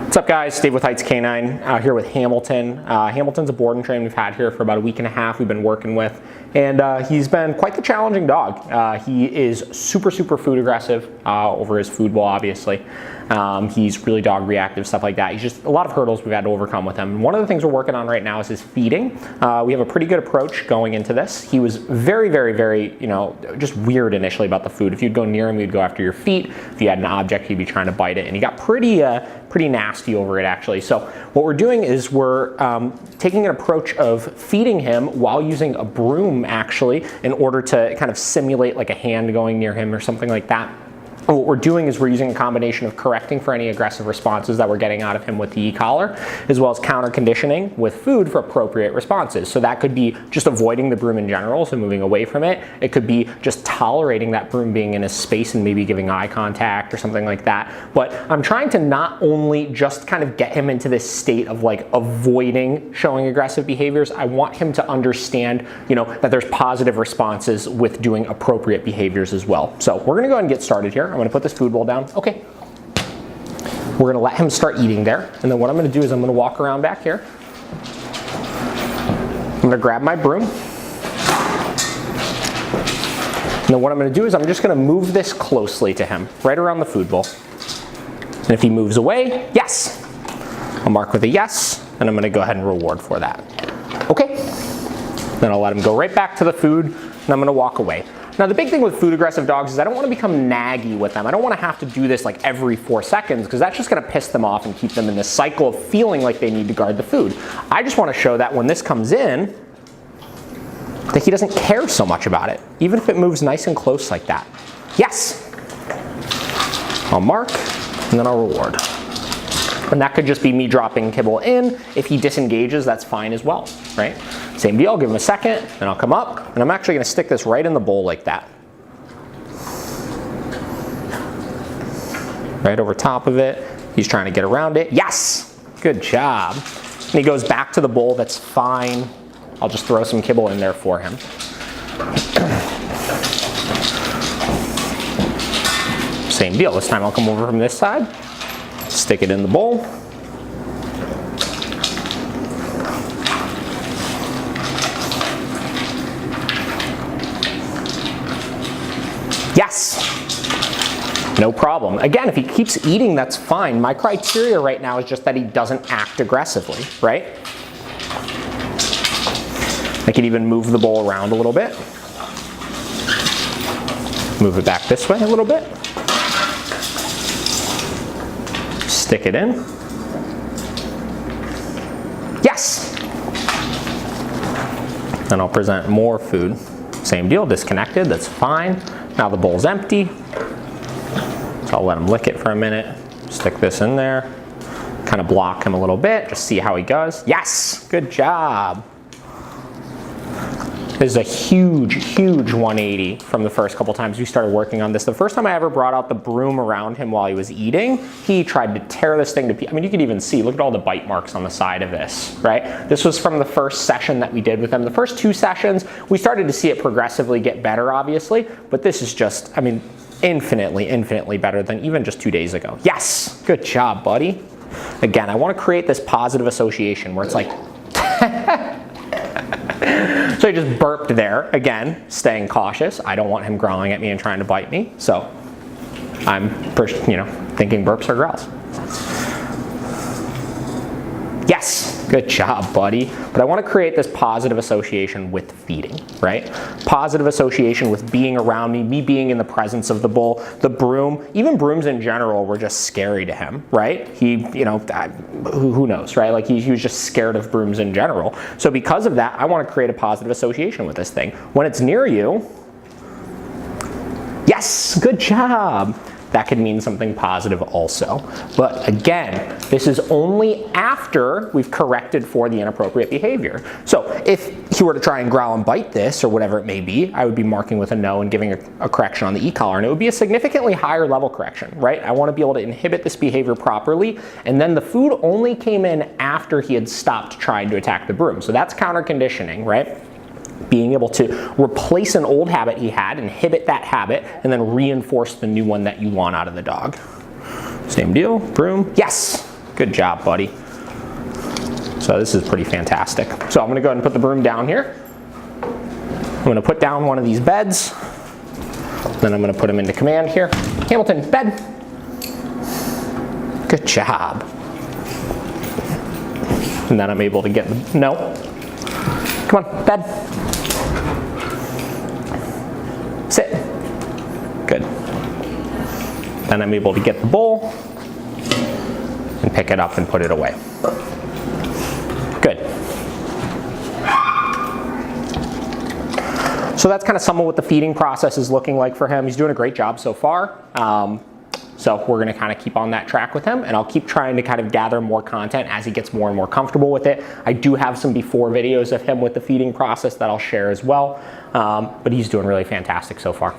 What's up, guys? Steve with Heights Canine out here with Hamilton. Hamilton's a board and train we've had here for about a week and a half we've been working with, and he's been quite the challenging dog. He is super food aggressive over his food bowl, obviously. He's really dog reactive, stuff like that. He's just a lot of hurdles we've had to overcome with him. One of the things we're working on right now is his feeding. We have a pretty good approach going into this. He was very, you know, just weird initially about the food. If you'd go near him, he'd go after your feet. If you had an object, he'd be trying to bite it, and he got pretty nasty over it, actually. So what we're doing is we're taking an approach of feeding him while using a broom, actually, in order to kind of simulate like a hand going near him or something like that. And what we're doing is we're using a combination of correcting for any aggressive responses that we're getting out of him with the e-collar, as well as counter conditioning with food for appropriate responses. So that could be just avoiding the broom in general, so moving away from it. It could be just tolerating that broom being in his space and maybe giving eye contact or something like that. But I'm trying to not only just kind of get him into this state of like avoiding showing aggressive behaviors, I want him to understand, you know, that there's positive responses with doing appropriate behaviors as well. So we're gonna go ahead and get started here. I'm gonna put this food bowl down. Okay. We're gonna let him start eating there. And then what I'm gonna do is I'm gonna walk around back here. I'm gonna grab my broom. And then what I'm gonna do is I'm just gonna move this closely to him, right around the food bowl. And if he moves away, yes. I'll mark with a yes, and I'm gonna go ahead and reward for that. Okay. Then I'll let him go right back to the food, and I'm gonna walk away. Now, the big thing with food aggressive dogs is I don't want to become naggy with them. I don't want to have to do this like every 4 seconds, because that's just going to piss them off and keep them in this cycle of feeling like they need to guard the food. I just want to show that when this comes in, that he doesn't care so much about it, even if it moves nice and close like that. Yes. I'll mark, and then I'll reward. And that could just be me dropping kibble in. If he disengages, that's fine as well, right? Same deal, I'll give him a second, then I'll come up, and I'm actually gonna stick this right in the bowl like that. Right over top of it. He's trying to get around it. Yes, good job. And he goes back to the bowl, that's fine. I'll just throw some kibble in there for him. Same deal, this time I'll come over from this side, stick it in the bowl. Yes, no problem. Again, if he keeps eating, that's fine. My criteria right now is just that he doesn't act aggressively, right? I could even move the bowl around a little bit. Move it back this way a little bit. Stick it in. Yes. Then I'll present more food. Same deal, disconnected, that's fine. Now the bowl's empty. So I'll let him lick it for a minute. Stick this in there. Kind of block him a little bit, just see how he goes. Yes, good job. This is a huge 180 from the first couple times we started working on this. The first time I ever brought out the broom around him while he was eating, he tried to tear this thing to pieces. I mean, you could even see, look at all the bite marks on the side of this, right? This was from the first session that we did with him. The first 2 sessions, we started to see it progressively get better, obviously, but this is just, I mean, infinitely better than even just 2 days ago. Yes, good job, buddy. Again, I want to create this positive association where it's like, so I just burped there, again, staying cautious. I don't want him growling at me and trying to bite me, so I'm, you know, thinking burps or growls. Yes, good job, buddy. But I want to create this positive association with feeding, right? Positive association with being around me being in the presence of the bowl, the broom. Even brooms in general were just scary to him, right? He, you know, who knows, right? Like he was just scared of brooms in general. So because of that, I want to create a positive association with this thing. When it's near you, yes, good job. That could mean something positive also. But again, this is only after we've corrected for the inappropriate behavior. So if he were to try and growl and bite this, or whatever it may be, I would be marking with a no and giving a correction on the e-collar, and it would be a significantly higher level correction, right? I want to be able to inhibit this behavior properly, and then the food only came in after he had stopped trying to attack the broom. So that's counter conditioning, right? Being able to replace an old habit he had, inhibit that habit, and then reinforce the new one that you want out of the dog. Same deal, broom, yes, Good job, buddy. So this is pretty fantastic. So I'm gonna go ahead and put the broom down here. I'm gonna put down one of these beds. Then I'm gonna put him into command here. Hamilton, bed. Good job. And then I'm able to get the, no. Come on, bed. Sit. Good. Then I'm able to get the bowl and pick it up and put it away. Good. So that's kind of some of what the feeding process is looking like for him. He's doing a great job so far. So we're gonna kind of keep on that track with him, and I'll keep trying to kind of gather more content as he gets more and more comfortable with it. I do have some before videos of him with the feeding process that I'll share as well, but he's doing really fantastic so far.